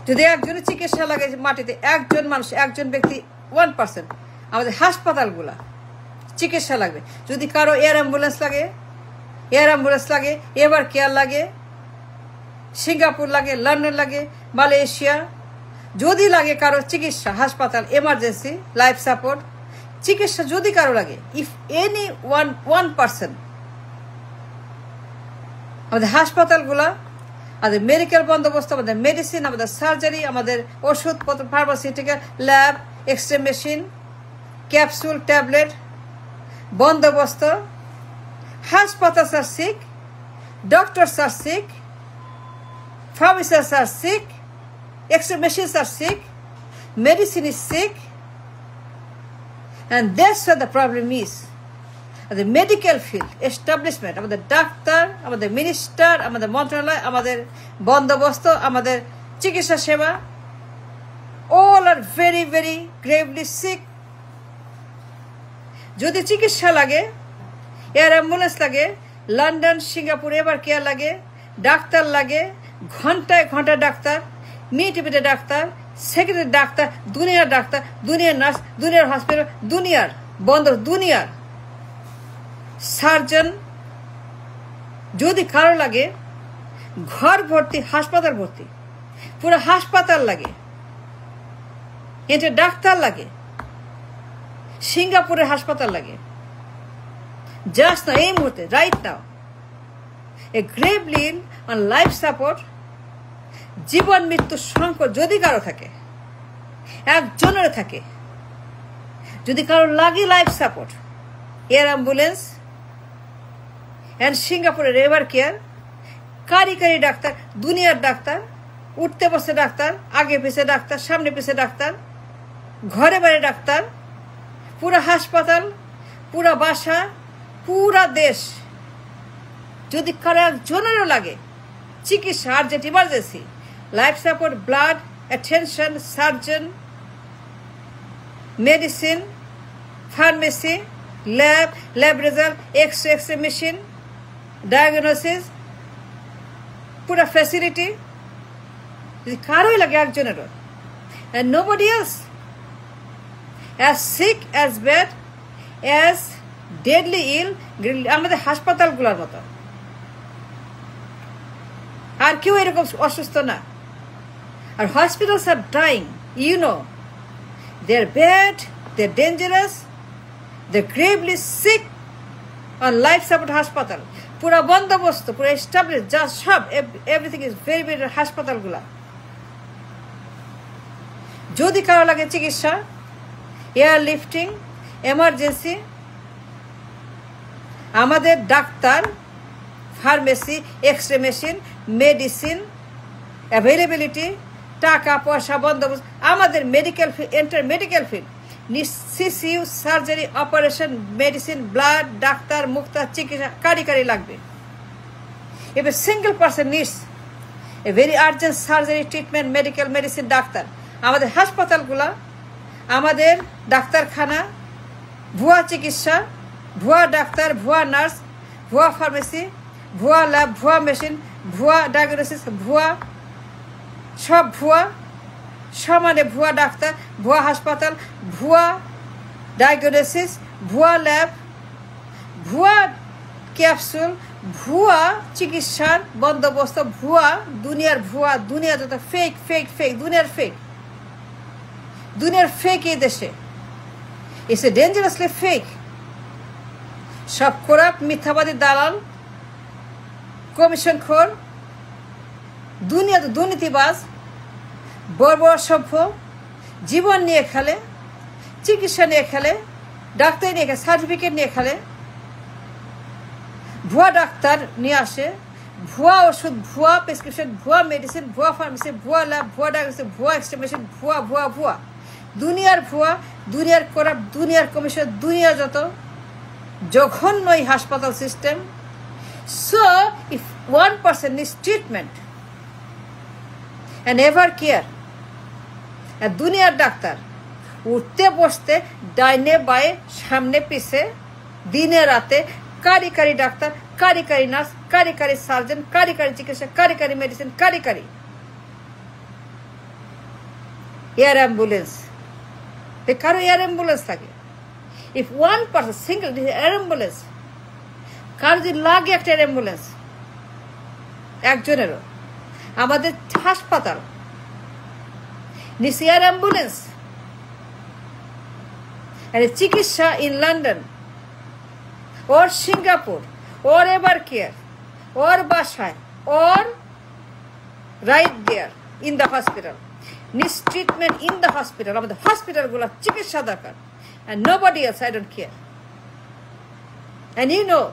যদি একজনের চিকিৎসা লাগে মাটিতে, একজন মানুষ, একজন ব্যক্তি 1%, আমাদের হাসপাতালগুলা চিকিৎসা লাগবে। যদি কারো এয়ার অ্যাম্বুলেন্স লাগে, এভার কেয়ার লাগে, সিঙ্গাপুর লাগে, লন্ডন লাগে, মালয়েশিয়া, যদি লাগে কারো চিকিৎসা, হাসপাতাল, এমার্জেন্সি, লাইফ সাপোর্ট চিকিৎসা যদি কারো লাগে, ইফ এনি 1%, আমাদের হাসপাতালগুলা, আমাদের মেডিকেল বন্দোবস্ত, আমাদের মেডিসিন, আমাদের সার্জারি, আমাদের ওষুধপত্র, pharmaceutical, lab, x-ray machine, capsule, tablet বন্দোবস্ত, hospitals are sick, doctors are sick, pharmacists are sick, X-ray machines are sick, medicine is sick, and that's what the problem is. The medical field establishment, আমাদের doctor, আমাদের minister, আমাদের মন্ত্রণালয়, আমাদের বন্দোবস্ত, আমাদের চিকিৎসা সেবা, all are very very gravely sick. যদি চিকিৎসা লাগে, এয়ার অ্যাম্বুলেন্স লাগে, লন্ডন, সিঙ্গাপুর, এভার কেয়ার লাগে, ডাক্তার লাগে, ঘন্টায় ঘন্টা ডাক্তার, মিনিটে ডাক্তার, সেকেন্ডে ডাক্তার, দুনিয়ার নার্স, দুনিয়ার হসপিটাল, দুনিয়ার বন্দর, দুনিয়ার সার্জন, যদি কারো লাগে ঘর ভর্তি, হাসপাতাল ভর্তি, পুরো হাসপাতাল লাগে, এতে ডাক্তার লাগে, সিঙ্গাপুরের হাসপাতাল লাগে, জাস্ট না এই মুহূর্তে, right now, a gravely on life support, জীবন মৃত্যুর সংকট যদি কারো থাকে, একজনের থাকে, যদি কারো লাগে life support, air ambulance and সিঙ্গাপুরের এভার কেয়ার, কারি ডাক্তার, দুনিয়ার ডাক্তার, উঠতে বসে ডাক্তার, আগে পিছে ডাক্তার, সামনে পিছে ডাক্তার, ঘরে বাইরে ডাক্তার, পুরা হাসপাতাল, পুরা বাসা, পুরা দেশ, যদি কারো একজনেরও লাগে চিকিৎসা, urgent emergency, life support, blood, attention, surgeon, medicine, pharmacy, lab result, x-ray machine, diagnosis, পুরা ফ্যাসিলিটি, যদি কারোই লাগে একজনেরও, and nobody else, as sick, as bad, as deadly ill, আমাদের হাসপাতালগুলোর মতো আর কেউ এরকম অসুস্থ না। আর hospitals are dying, you know, they are bad, they are dangerous, they gravely sick on life support হাসপাতাল, পুরা বন্দোবস্ত, পুরো এস্টাবলিশ, যা সব এভরিথিং ইজ ভেরি ভেরি হাসপাতালগুলা। যদি কারো লাগে চিকিৎসা, এয়ার লিফটিং, এমার্জেন্সি, আমাদের ডাক্তার, pharmacy, X-ray machine, medicine, availability, টাকা পয়সা, বন্দোবস্ত, আমাদের medical field, enter medical field, CCU, surgery, operation, medicine, blood, ডাক্তার, মুক্তা, চিকিৎসা, কারি লাগবে। এবার single person needs a very urgent surgery, treatment, medical, medicine, doctor. আমাদের হাসপাতালগুলা, আমাদের ডাক্তারখানা, ভুয়া চিকিৎসা, ভুয়া ডাক্তার, ভুয়া নার্স, ভুয়া ফার্মেসি, ভুয়া ল্যাব, ভুয়া মেশিন, ভুয়া ডায়াগনোসিস, ভুয়া, সব ভুয়া, সমানে ভুয়া ডাক্তার, ভুয়া হাসপাতাল, ভুয়া ডায়াগনোসিস, ভুয়া ল্যাব, ভুয়া ক্যাপসুল, ভুয়া চিকিৎসার বন্দোবস্ত, ভুয়া, দুনিয়া যত ফেক, দুনিয়ার ফেক এই দেশে, ইটস এ ডেঞ্জারাসলি ফেক। সব করাপ্ট, মিথ্যাবাদী, দালাল, কমিশনখোর, দুনিয়াতে দুর্নীতিবাজ, বড় সভ্য, জীবন নিয়ে খেলে, চিকিৎসা নিয়ে খেলে, ডাক্তার নিয়ে খেলে, সার্টিফিকেট নিয়ে খেলে, ভুয়া ডাক্তার নিয়ে আসে, ভুয়া ওষুধ, ভুয়া প্রেসক্রিপশন, ভুয়া মেডিসিন, ভুয়া ফার্মেসি, ভুয়া ল্যাব, ভুয়া ডায়াগনোসিস, ভুয়া এক্সরে মেশিন, ভুয়া, দুনিয়ার ভুয়া, দুনিয়ার করাপ্ট, দুনিয়ার কমিশন, দুনিয়ার যত জঘন্য এই হাসপাতাল system. So if 1% needs treatment and ever care, আর দুনিয়ার ডাক্তার উঠতে বসতে, ডাইনে বায়ে, সামনে পিছে, দিনে রাতে, কারি ডাক্তার, কারি নার্স, কারি সার্জন, কারি চিকিৎসা, কারি মেডিসিন, কারি এয়ার অ্যাম্বুলেন্স, কারো এয়ার অ্যাম্বুলেন্স থাকে। If one person single air ambulance, কারো যদি লাগে একটা এয়ার অ্যাম্বুলেন্স একজনেরও, আমাদের হাসপাতাল নিচে এয়ার অ্যাম্বুলেন্স, চিকিৎসা in London or Singapore or Evercare or বাসায় or right there in the hospital, needs treatment in the hospital, আমাদের হসপিটালগুলো চিকিৎসা দরকার, and nobody else, I don't care. And you know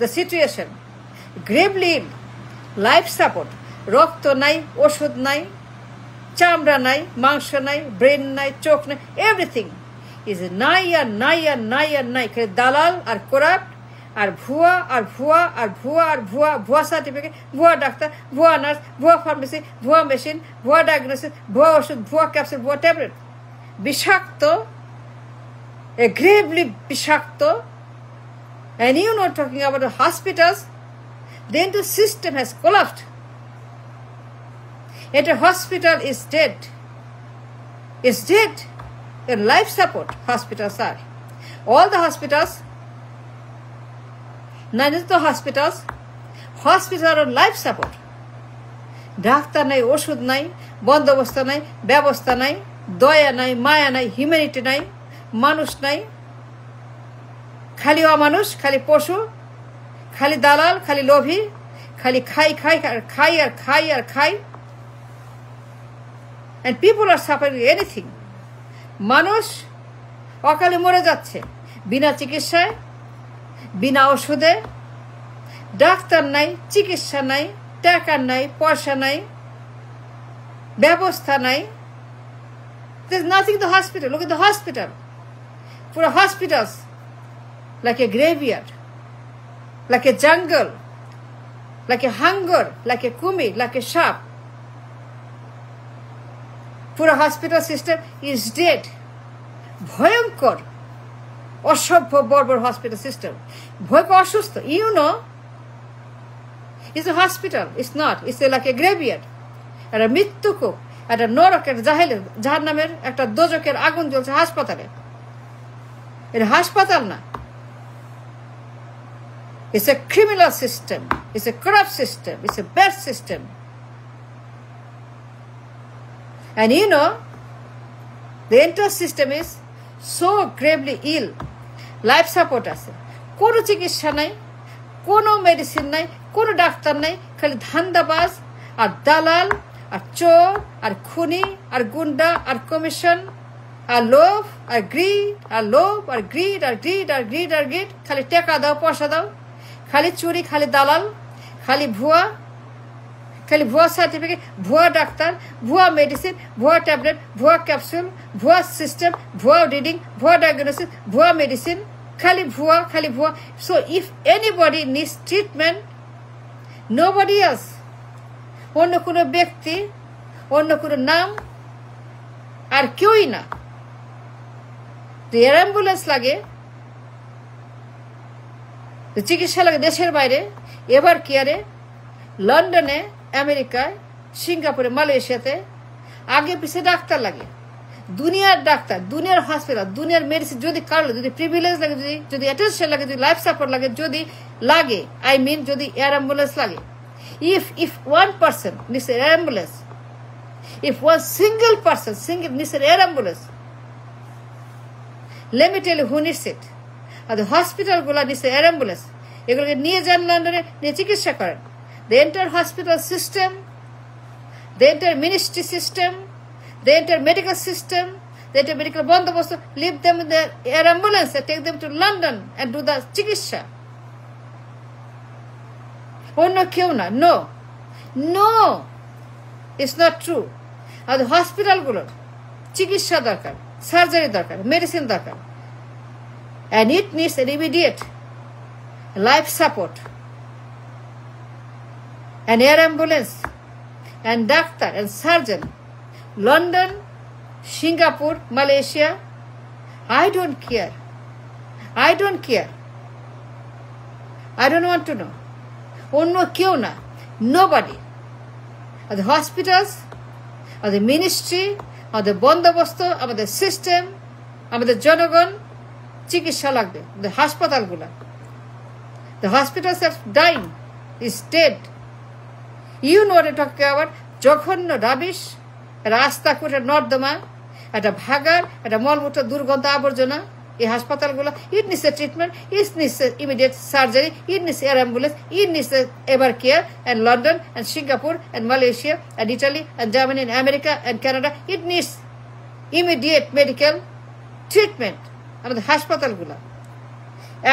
the situation, gravely ill, life support, রক্ত নাই, ওষুধ নাই, চামড়া নাই, মাংস নাই, ব্রেন নাই, চোখ নাই, এভরিথিং is নাই আর নাই আর নাই আর নাই, খালি দালাল আর করাপ্ট আর ভুয়া আর ভুয়া আর ভুয়া আর ভুয়া, ভুয়া সার্টিফিকেট, ভুয়া ডাক্তার, ভুয়া নার্স, ভুয়া ফার্মেসি, ভুয়া মেশিন, ভুয়া ডায়াগনোসিস, ভুয়া ওষুধ, ভুয়া ক্যাপসুল, ভুয়া ট্যাবলেট, বিষাক্ত, gravely বিষাক্ত। And you know, talking about the hospitals, the entire system has collapsed. And the hospital is dead. It's dead. And life support hospitals are. All the hospitals, not just the hospitals are on life support. Doctor নাই, ওষুধ নাই, বন্দোবস্ত নাই, ব্যবস্থা নাই, দয়া নাই, মায়া নাই, হিউম্যানিটি নাই, মানুষ নাই, খালি অমানুষ, খালি পশু, খালি দালাল, খালি লোভী, খালি খাই খাই আর খাই আর খাই আর খাই। And people are suffering anything. মানুষ অকালে মরে যাচ্ছে বিনা চিকিৎসায়, বিনা ওষুধে, ডাক্তার নাই, চিকিৎসা নাই, টাকা নাই, পয়সা নাই, ব্যবস্থা নাই। There's nothing in the hospital. Look at the hospital. For hospitals, like a graveyard, like a jungle, like a hunger, like a kumi, like a shark. পুরো হসপিটাল সিস্টেম ইজ ডেড। ভয়ঙ্কর, অসভ্য, বর্বর হসপিটাল সিস্টেম, ভয়ঙ্কর অসুস্থ। You know, it's a hospital, it's not, it's like a graveyard. একটা মৃত্যুকূপ, একটা নরক, একটা জাহান্নামের একটা দোজকের আগুন জ্বলছে হাসপাতালে। এটা হাসপাতাল না, it's a criminal system, it's a corrupt system, it's a bad system. And you know, the entire system is so gravely ill. Life support আছে, কোনো চিকিৎসা নাই, কোনো মেডিসিন নাই, কোনো ডাক্তার নাই, খালি ধান্দাবাজ আর দালাল আর চোর আর খুনি আর গুন্ডা আর কমিশন আর লোভ আর গ্রিড আর লোভ আর গ্রিড আর গ্রিড আর গ্রিড আর গ্রিড, খালি টাকা দাও, পয়সা দাও, খালি চুরি, খালি দালাল, খালি ভুয়া, খালি ভুয়া সার্টিফিকেট, ভুয়া ডাক্তার, ভুয়া মেডিসিন, ভুয়া ট্যাবলেট, ভুয়া ক্যাপসুল, ভুয়া সিস্টেম, ভুয়া রিডিং, ভুয়া ডায়াগনোসিস, ভুয়া মেডিসিন, খালি ভুয়া, খালি ভুয়া। So if anybody needs treatment, nobody else, অন্য কোনো ব্যক্তি, অন্য কোনো নাম আর কেউই না। এয়ার অ্যাম্বুলেন্স লাগে, চিকিৎসা লাগে দেশের বাইরে, এভার কেয়ারে, লন্ডনে, আমেরিকায়, সিঙ্গাপুরে, মালয়েশিয়াতে, আগে পিছিয়ে ডাক্তার লাগে। দুনিয়ার ডাক্তার, দুনিয়ার হসপিটাল, দুনিয়ার মেডিসিন, যদি কারো, যদি প্রিভিলেজ লাগে, যদি অ্যাটেনশন লাগে, যদি লাইফ সাপোর্ট লাগে, যদি লাগে, আই মিন যদি এয়ার অ্যাম্বুলেন্স লাগে, if one person needs an ambulance, if one single person needs an air ambulance, let me tell you who needs it. আর হসপিটাল গুলা needs an air ambulance, এগুলোকে নিয়ে যান লন্ডনে, নিয়ে চিকিৎসা করেন। The entire hospital system, the entire ministry system, the entire medical system, the entire medical বন্দোবস্ত, leave them in the air ambulance and take them to London and do the চিকিৎসা। অন্য কেউ না, no no, it's not true. আর হসপিটালগুলোর চিকিৎসা দরকার, surgery দরকার, মেডিসিন দরকার, and it needs an immediate life support, an air ambulance, and doctor and surgeon. London, Singapore, Malaysia, I don't care. I don't care. I don't want to know. অন্য কেউ না, nobody. Are the hospitals, are the ministry, আমাদের বন্দোবস্ত, আমাদের system, আমাদের জনগণ চিকিৎসা লাগবে। হাসপাতালগুলা, the hospitals are dying, is dead. You know what I'm talking about? জঘন্য রাবিশ, রাস্তা করে নর্দমা, একটা ভাগার, একটা মলমূত্র দুর্গন্ধ আবর্জনা। এই হাসপাতালগুলো, ইট নিস এ ট্রিটমেন্ট, ইট নিস ইমিডিয়েট সার্জারি, ইট নিস এয়ার অ্যাম্বুলেন্স, ইট নিস ever care, and London and Singapore and Malaysia and Italy and Germany and America and Canada, it needs immediate medical treatment. আমাদের হাসপাতালগুলো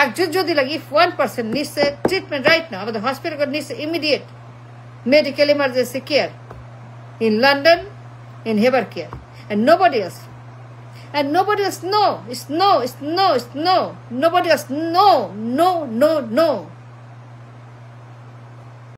একজন যদি লাগে, if 1% needs a treatment right now, আমাদের hospital needs immediate medical emergency care in London, in Heber care, and nobody else. And nobody else, no. It's no, it's no, it's no. Nobody else, no, no, no, no.